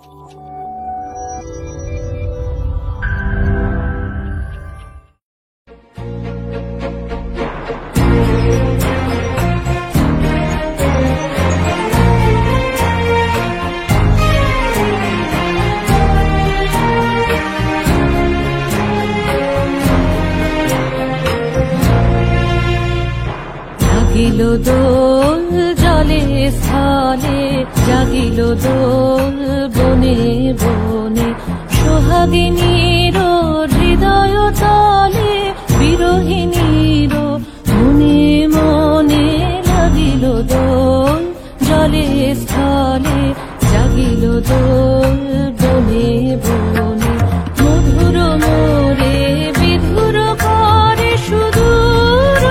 জাগিল দোল জলে স্থলে, জাগিল দোল বনে বনে, সোহাগিনীর হৃদয় তলে, বিরহিণীর মনে মনে। লাগিল দোল জলে স্থলে, জাগিল দোল বনে বনে, মধুর মোরে বিধুর করে সুদূর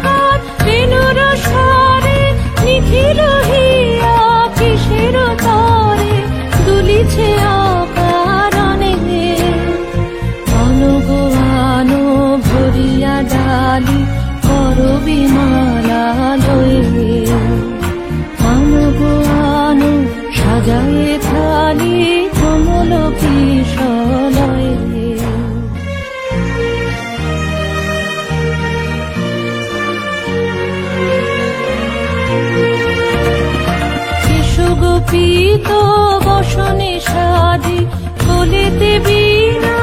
কার, বেণুর স্বরে নিখিল হিয়া কিসের তরে, দুলিছে অকারণে। আনো গো আনো ভরিয়া ডালি, করবি মালা লয়ে। আনো গো আনো সাজায়ে থালি, কমল কিশলয়ে। গোপীত বসনে সাজি, কোলেতে বীণা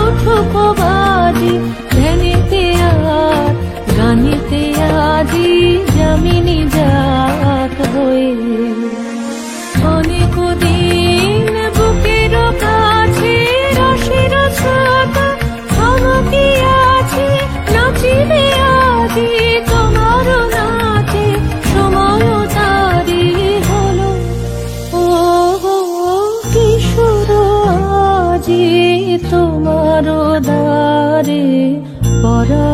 উঠুক বাজি, ধ্যানেতে আর গানেতে আজি, যামিনী জাত হয়ে। অনেক দিন বুকের কাছে রসের ছাতা থমকিয়াছে, নাচিবে আজি তোমার নাচে, সময় তারি হলো। ও কিশোর আজি তোমার দ্বারে পরা